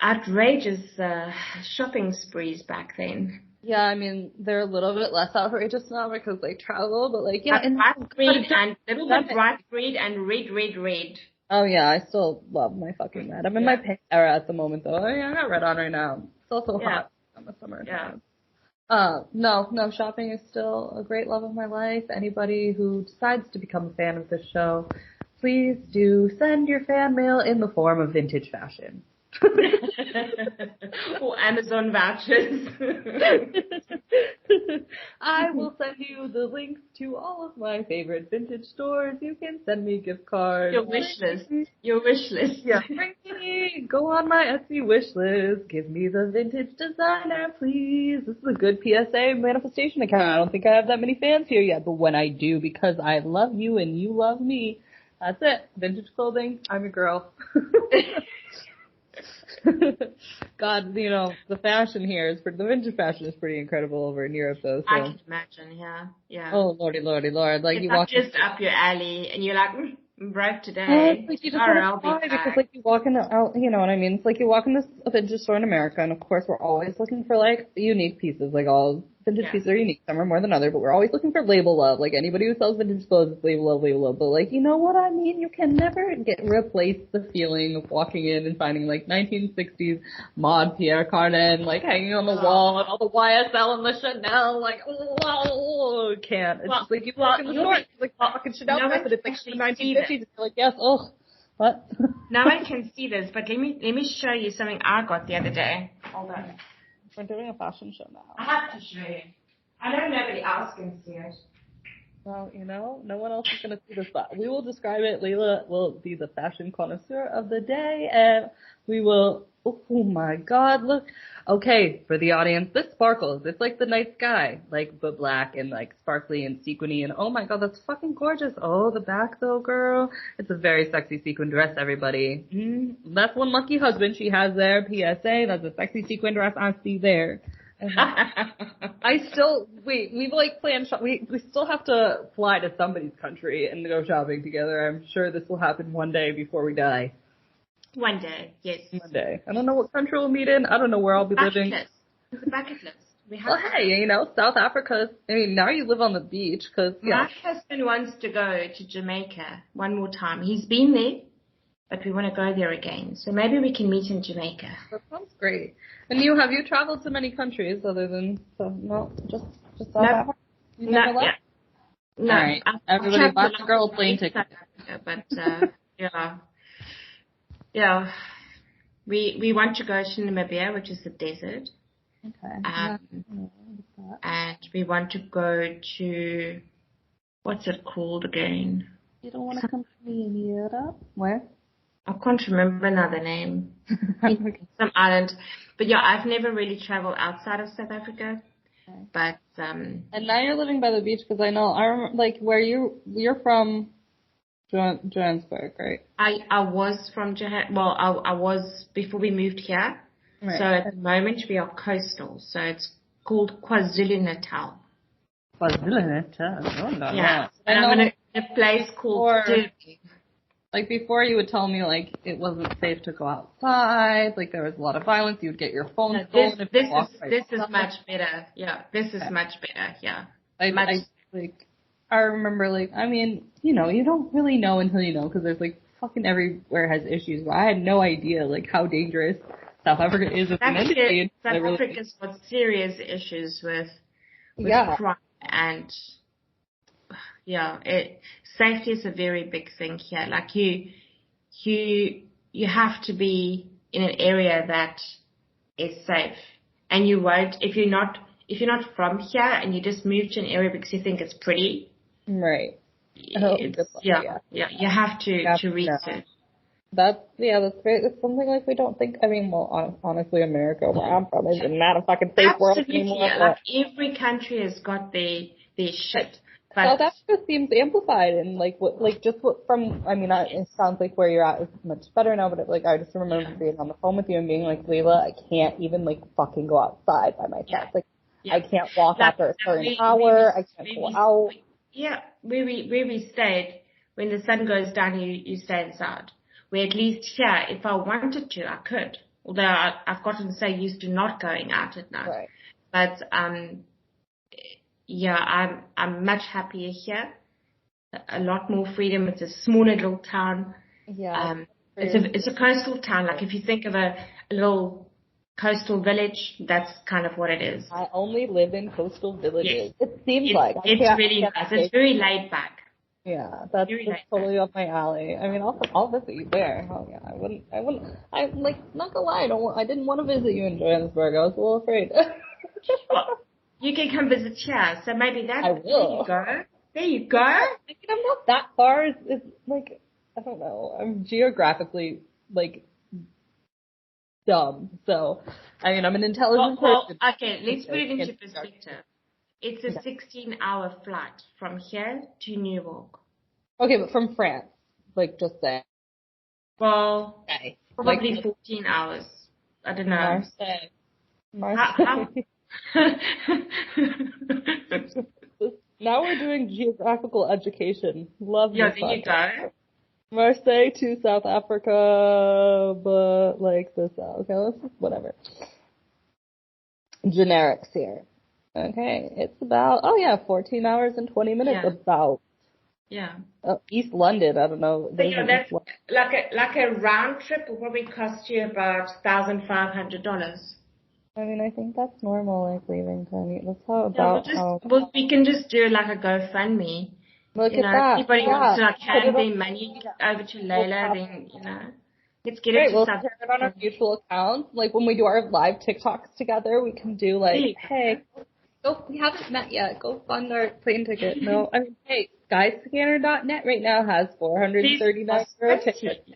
outrageous shopping sprees back then. Yeah, I mean, they're a little bit less outrageous now because they travel, but bright green and little bit bright green and red. Oh yeah, I still love my fucking red. I'm in my pink era at the moment though. I got red on right now. It's also hot in the summer. Yeah. No, shopping is still a great love of my life. Anybody who decides to become a fan of this show, please do send your fan mail in the form of vintage fashion. Or Amazon vouchers. I will send you the links to all of my favorite vintage stores. You can send me gift cards. Your wish list. Your wish list. Yeah. Go on my Etsy wish list. Give me the vintage designer, please. This is a good PSA manifestation account. I don't think I have that many fans here yet, but when I do, because I love you and you love me, that's it. Vintage clothing. I'm your girl. God, you know, the fashion here is the vintage fashion is pretty incredible over in Europe, though. So. I can imagine, yeah. Oh, lordy, Lord. Like, it's you walk just up your alley, and you're like, I'm broke today. Like you just want to buy because, like, you walk in out, you know what I mean? It's like you walk in this vintage store in America, and of course we're always looking for, like, unique pieces. Like, all vintage pieces are unique. Some are more than others, but we're always looking for label love. Like, anybody who sells vintage clothes is label love. But, like, you know what I mean? You can never replace the feeling of walking in and finding, like, 1960s Maud Pierre Cardin, like, hanging on the wall, and all the YSL and the Chanel, like, oh, can't. It's just like you walk in the store, it's like fucking Chanel dress, and it's like the 1950s, and you're like, yes, oh, what? Now I can see this, but let me show you something I got the other day. Hold on. We're doing a fashion show now. I have to show you. I know nobody else can see it. Well, you know, no one else is going to see this, but we will describe it. Leila will be the fashion connoisseur of the day, and we will, oh my God, look. Okay, for the audience, this sparkles. It's like the night sky, like, but black and, like, sparkly and sequiny, and oh my God, that's fucking gorgeous. Oh, the back though, girl. It's a very sexy sequin dress, everybody. That's one lucky husband she has there, PSA. That's a sexy sequin dress I see there. We've like planned, we still have to fly to somebody's country and go shopping together. I'm sure this will happen one day before we die. One day, yes. One day. I don't know what country we'll meet in. I don't know where I'll be living. It's a bucket list. Well, hey, you know, South Africa, I mean, now you live on the beach, cause, yeah. My husband wants to go to Jamaica one more time. He's been there, but we want to go there again. So maybe we can meet in Jamaica. That sounds great. And have you traveled to many countries other than, just South Africa? You never left? Yeah. No. All right. Everybody buy the girl a plane ticket. But, yeah. We want to go to Namibia, which is the desert. Okay. And we want to go to, what's it called again? You don't want to come to me in Europe? Where? I can't remember now the name. Some island. But yeah, I've never really traveled outside of South Africa. Okay. But, and now you're living by the beach, because I remember, like, where you're from Johannesburg, right? I was from I was before we moved here. Right. So at the moment we are coastal. So it's called KwaZulu-Natal. KwaZulu-Natal. Oh, no. Yeah. And I'm in a place called Durban. Like, before you would tell me, like, it wasn't safe to go outside, like, there was a lot of violence, you would get your phone stolen if you walked This is much better. Yeah, this is much better. Yeah. I remember, like, I mean, you know, you don't really know until you know, because there's, like, fucking everywhere has issues, but I had no idea, like, how dangerous South Africa is as an entity. South Africa's got serious issues with crime and, safety is a very big thing here. Like, you have to be in an area that is safe, and you won't if you're not from here and you just move to an area because you think it's pretty. Right. You have to research. That's great. It's something like we don't think. I mean, well, honestly, America, where I'm from, is not a fucking safe world anymore. Yeah, like every country has got their shit. South Africa seems amplified, and it sounds like where you're at is much better now, but I just remember being on the phone with you and being like, Leila, I can't even fucking go outside by myself. I can't walk after a certain hour. I can't go out. Where we stayed, when the sun goes down, you stay inside. Where at least here, if I wanted to, I could. Although I've gotten so used to not going out at night. Right. But I'm much happier here. A lot more freedom. It's a smaller little town. Yeah. It's a coastal town. Like, if you think of a little coastal village, that's kind of what it is. I only live in coastal villages. It seems it's really nice. It's very laid back. Yeah, that's totally up my alley. I mean, I'll visit you there. Oh yeah, I like, not gonna lie, I didn't want to visit you in Johannesburg. I was a little afraid. Well, you can come visit here, so maybe that. I will. There you go. I mean, I'm not that far. It's like, I don't know. I'm geographically like dumb. So, I mean, I'm an intelligent person. Okay, let's put it into perspective. It's a 16-hour flight from here to New York. Okay, but from France, like, just say. Well, okay. Probably like, 14 hours. I don't know. Marseille. Now we're doing geographical education. Love this. Yeah, there you go. Marseille to South Africa, but like this. Okay, let's just whatever. Generics here. Okay, it's about 14 hours and 20 minutes. Yeah. About. Yeah. East London. I don't know. So, that's like a round trip will probably cost you about $1,500. I mean, I think that's normal, like leaving Tony. Let's talk about we can just do like a GoFundMe. Look at that. Anybody wants to like hand their money over to Leila, then let's get it to we'll share it on our mutual accounts. Like when we do our live TikToks together, we can do like, hey, we haven't met yet. Go fund our plane ticket. No, I mean, hey, skyscanner.net right now has 439 euro tickets.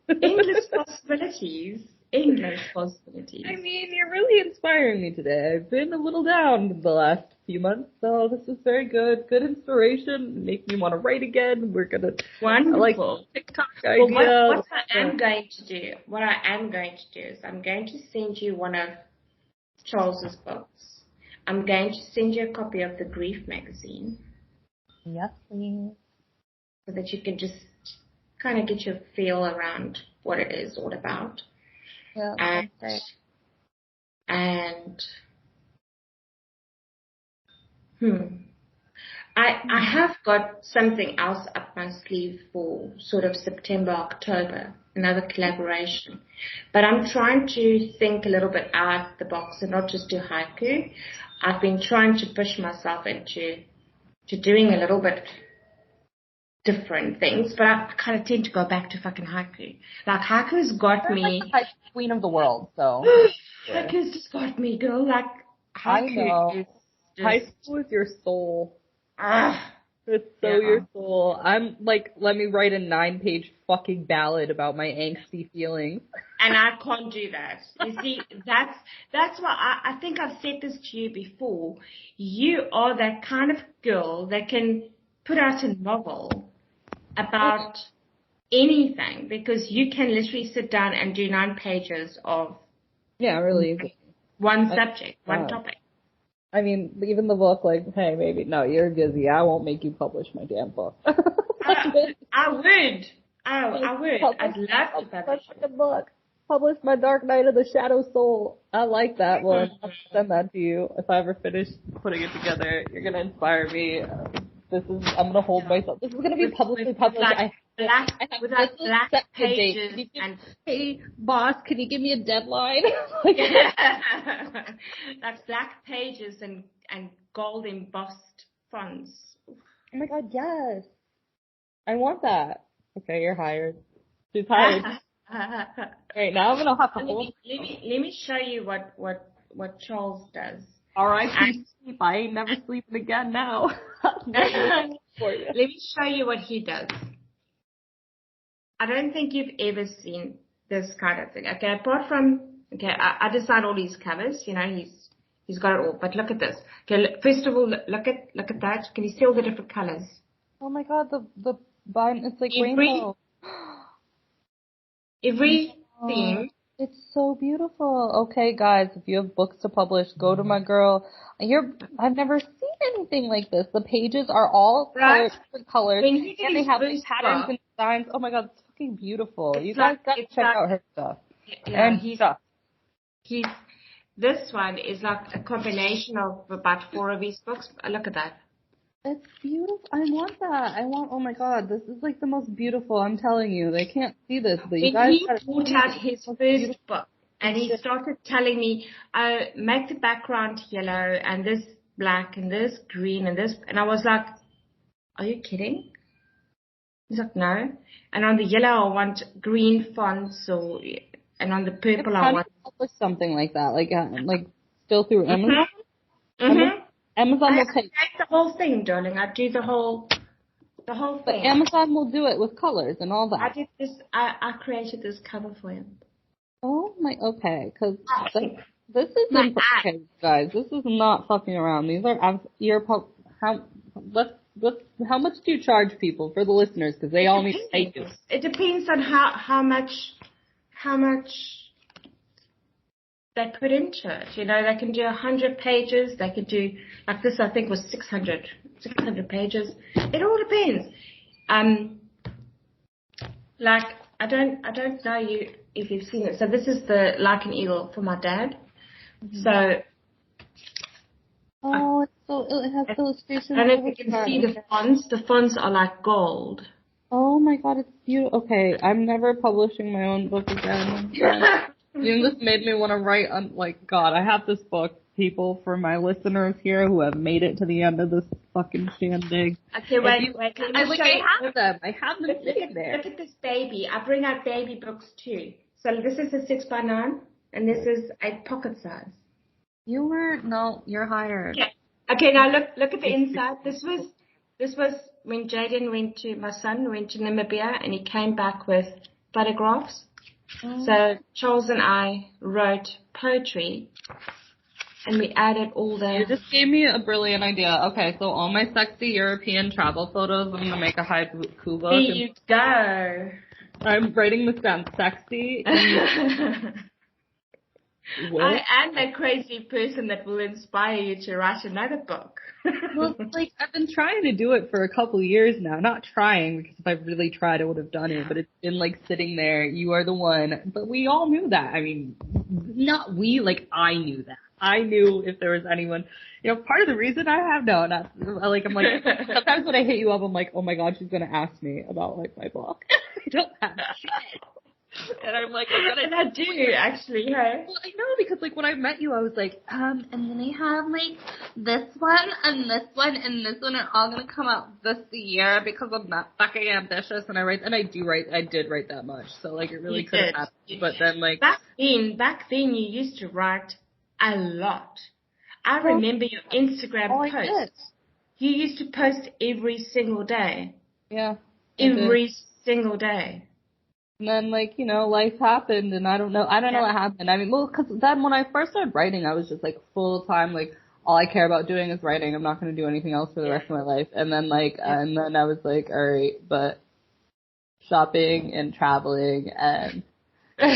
Endless possibilities. Endless possibilities. I mean, you're really inspiring me today. I've been a little down the last few months, so this is very good. Good inspiration. Make me want to write again. We're gonna wonderful TikTok idea. Well, what I am going to do is I'm going to send you one of Charles's books. I'm going to send you a copy of the Greif magazine. Yes, please. So that you can just kind of get your feel around what it is all about. Yeah, I have got something else up my sleeve for sort of September, October, another collaboration. But I'm trying to think a little bit out the box and not just do haiku. I've been trying to push myself into doing a little bit different things, but I kind of tend to go back to fucking haiku. Like haiku's got me. Like the queen of the world, so. Haiku's just got me, girl. Like haiku is just. Haiku is your soul. It's so your soul. I'm like, let me write a 9-page fucking ballad about my angsty feelings. And I can't do that. You see, that's why I think I've said this to you before. You are that kind of girl that can put out a novel about anything, because you can literally sit down and do 9 pages of really one subject, one topic. I mean, even the book, like, hey, maybe, no, you're busy. I won't make you publish my damn book. I would. I'd love to publish a book. Publish my Dark Night of the Shadow Soul. I like that one. I'll send that to you if I ever finish putting it together. You're gonna inspire me. I'm gonna hold myself. This is gonna be publicly published. With black pages and hey boss, can you give me a deadline? That's black pages and gold embossed fonts. Oh my god, yes. I want that. Okay, you're hired. She's hired. Right, now I'm gonna have to hold. Let me show you what Charles does. R.I.P. sleep. I ain't never sleeping again now. Let me show you what he does. I don't think you've ever seen this kind of thing. Okay, apart from, I design all these covers, he's got it all, but look at this. Okay, first of all, look at that. Can you see all the different colors? Oh my god, the vine, it's like rainbow. Every theme. It's so beautiful. Okay, guys, if you have books to publish, go to my girl. I've never seen anything like this. The pages are all different colors, and they have these patterns and designs. Oh my god, it's fucking beautiful. You guys got to check out her stuff. Yeah, this one is like a combination of about 4 of his books. Look at that. It's beautiful. I want that. Oh my god, this is like the most beautiful. I'm telling you, they can't see this, but you guys. He brought out his first book, and he started telling me, make the background yellow, and this black, and this green, and this, and I was like, are you kidding? He's like, no. And on the yellow, I want green fonts, and on the purple, How I do want. you publish something like that? Like still through Amazon? Mm-hmm. Amazon I will pay. create the whole thing, darling. I do the whole But thing. Amazon will do it with colors and all I that. did this. I created this cover for him. Oh my, okay, because this is My okay, guys. This is not fucking around. These are how much do you charge people for the listeners? Because they all need to pay you. It depends on how much they put into it. You know, they can do 100 pages. They could do, like this, I think was 600 pages. It all depends. Like, I don't know if you've seen it. So this is the Like an Eagle for my dad. Mm-hmm. So. It has illustrations. I don't know if you can see the fonts. The fonts are like gold. Oh my god, it's beautiful. Okay, I'm never publishing my own book again. This made me want to write on, like, God, I have this book, people, for my listeners here who have made it to the end of this fucking shindig. Okay, wait. I have them sitting there. Look at this baby. I bring out baby books too. So this is a 6x9, and this is a pocket size. You're hired. Okay, now look at the inside. This was when my son went to Namibia, and he came back with photographs. Oh. So Charles and I wrote poetry, and we added all the... You just gave me a brilliant idea. Okay, so all my sexy European travel photos, I'm going to make a haiku book. There you go. I'm writing this down. Sexy. I am the crazy person that will inspire you to write another book. Well, like, I've been trying to do it for a couple of years now. Not trying, because if I really tried, I would have done it. But it's been, like, sitting there. You are the one. But we all knew that. I mean, not we, like, I knew that. I knew if there was anyone, part of the reason I'm like, sometimes when I hit you up, I'm like, oh my god, she's going to ask me about, like, my book. I don't have shit. And I'm like, and I do actually, hey? Well, I know, because like when I met you, I was like, and then I have like this one and this one and this one are all gonna come out this year because I'm not fucking ambitious. And I did write that much, so like it really could have happened. But then like back then you used to write a lot. I remember your Instagram posts. You used to post every single day. Yeah. Every single day. And then, like, life happened, and I don't know what happened. I mean, well, because then when I first started writing, I was just, like, full-time, like, all I care about doing is writing. I'm not going to do anything else for the rest of my life. And then, like, and then I was like, all right, but shopping and traveling and so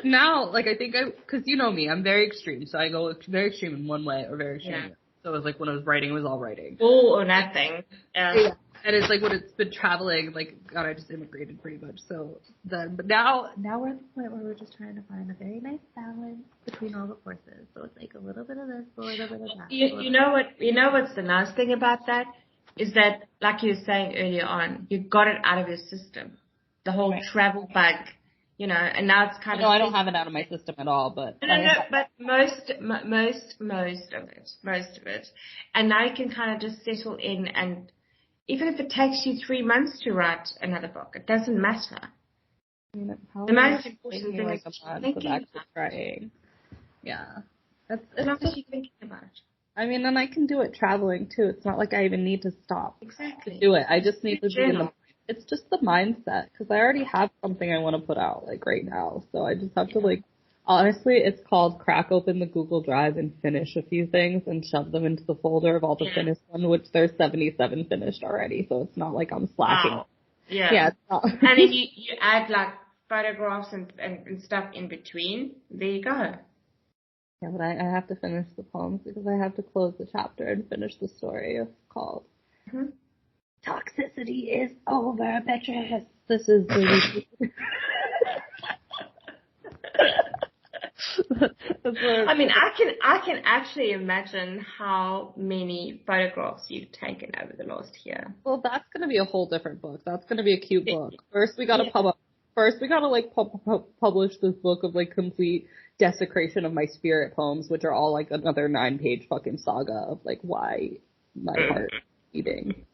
now, like, I think because you know me, I'm very extreme. So I go very extreme in one way or very extreme. Yeah. So it was like when I was writing, it was all writing. All or nothing. Yeah. And it's like when it's been traveling, like, God, I just immigrated pretty much. So then, but now we're at the point where we're just trying to find a very nice balance between all the forces. So it's like a little bit of this, a little bit of that. You know what's the nice thing about that is that, like you were saying earlier on, you got it out of your system. The whole travel bug, and now it's kind of. No, I don't have it out of my system at all, but. No, but most of it, and now you can kind of just settle in and. Even if it takes you 3 months to write another book, it doesn't matter. The most important thing is thinking trying. Yeah. As long as you're thinking about it. I mean, and I can do it traveling too. It's not like I even need to stop. Exactly. To do it. I just need to be in the. It's just the mindset, because I already have something I want to put out, like, right now. So I just have to, like, honestly, it's called crack open the Google Drive and finish a few things and shove them into the folder of all the finished ones, which there's 77 finished already. So it's not like I'm slacking. Wow. Yeah. Yeah. It's not. And then you add, like, photographs and stuff in between. There you go. Yeah, but I have to finish the poems because I have to close the chapter and finish the story. It's called Toxicity is Over, Bitches. This is the I mean, I can actually imagine how many photographs you've taken over the last year. Well, that's going to be a whole different book. That's going to be a cute book. First, we got to publish this book of, like, complete desecration of my spirit poems, which are all, like, another 9-page fucking saga of, like, why my heart is beating.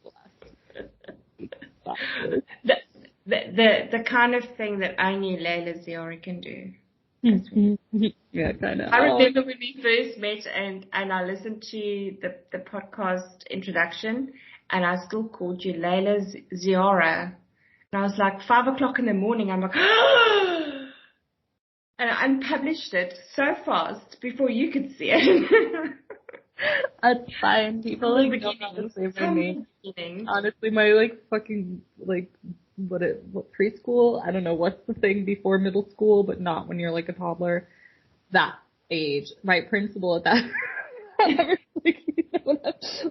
The kind of thing that only Leila Ziora can do. Yeah, kind of. I remember when we first met and I listened to the podcast introduction and I still called you Leila Ziora. And I was like 5 o'clock in the morning. I'm like, and I unpublished it so fast before you could see it. That's fine. People like don't know how to say my name. Honestly, my like fucking like what preschool? I don't know what's the thing before middle school, but not when you're like a toddler. That age, my principal at that.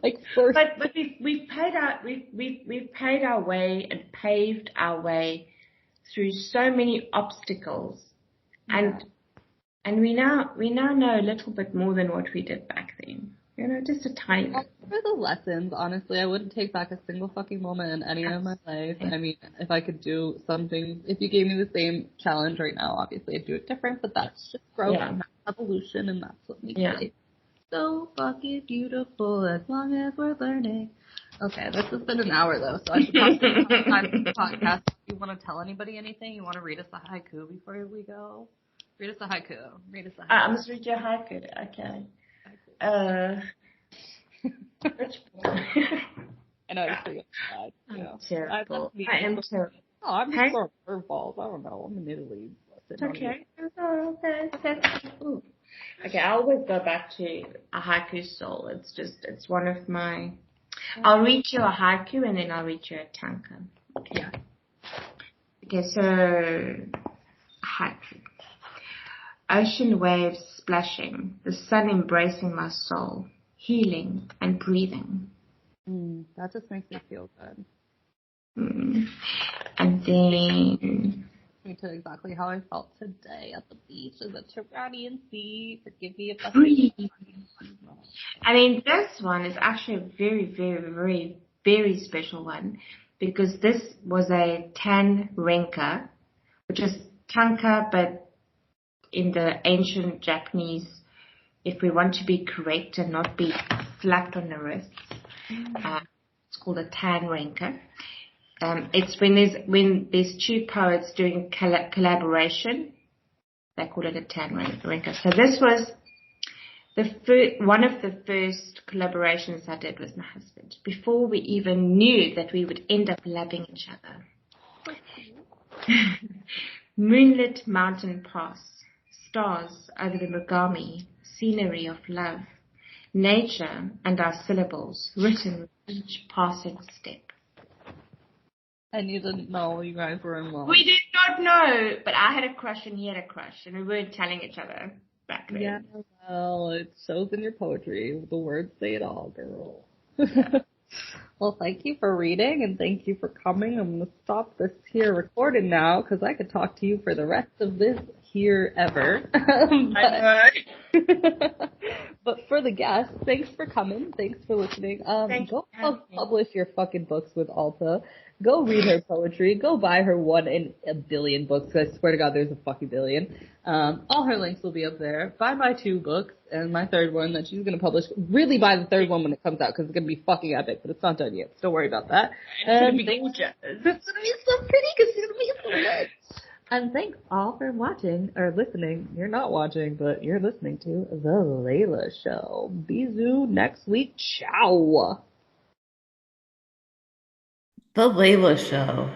Like first. But we've paid our way and paved our way through so many obstacles, and we now know a little bit more than what we did back then. You know, just a tiny bit. For the lessons, honestly, I wouldn't take back a single fucking moment in any of my life. I mean, if I could do something, if you gave me the same challenge right now, obviously I'd do it different, but that's just growth and that's evolution, and that's what makes it so fucking beautiful as long as we're learning. Okay, this has been an hour though, so I should probably time for the podcast. Do you want to tell anybody anything? You want to read us a haiku before we go? Read us a haiku. I must read you a haiku. Okay. I know it's pretty bad. I'm terrible. I am terrible. Oh, I'm just throwing curveballs. I don't know. I'm in Italy. Okay. Ooh. Okay, I always go back to a haiku soul. It's one of my. I'll read you a haiku and then I'll read you a tanka. Okay. Yeah. Okay, so haiku. Ocean waves splashing, the sun embracing my soul, healing and breathing. That just makes me feel good. And then me to exactly how I felt today at the beach in the Turanian Sea. Forgive me if that's breathe. I mean, this one is actually a very, very, very, very special one because this was a tan renka, which is tanka, but in the ancient Japanese, if we want to be correct and not be flat on the wrists, it's called a tan renka. It's when there's two poets doing collaboration, they call it a tan renka. So this was one of the first collaborations I did with my husband before we even knew that we would end up loving each other. Moonlit mountain pass, stars over the Mogami, scenery of love, nature and our syllables written with each passing step. And you didn't know you guys were in love. We did not know, but I had a crush and he had a crush, and we weren't telling each other back then. Yeah, well, it shows in your poetry. The words say it all, girl. Well, thank you for reading, and thank you for coming. I'm going to stop this here recording now, because I could talk to you for the rest of this here ever. But for the guests, thanks for coming. Thanks for listening. Go publish your fucking books with Alta. Go read her poetry. Go buy her 1 in a billion books. I swear to God, there's a fucking billion. All her links will be up there. Buy my 2 books and my 3rd one that she's going to publish. Really buy the 3rd one when it comes out because it's going to be fucking epic, but it's not done yet. So don't worry about that. It's going to be gorgeous. It's going to be so pretty because it's going to be so good. And thanks all for watching or listening. You're not watching, but you're listening to The Leila Show. Bisous next week. Ciao. The Leila Show.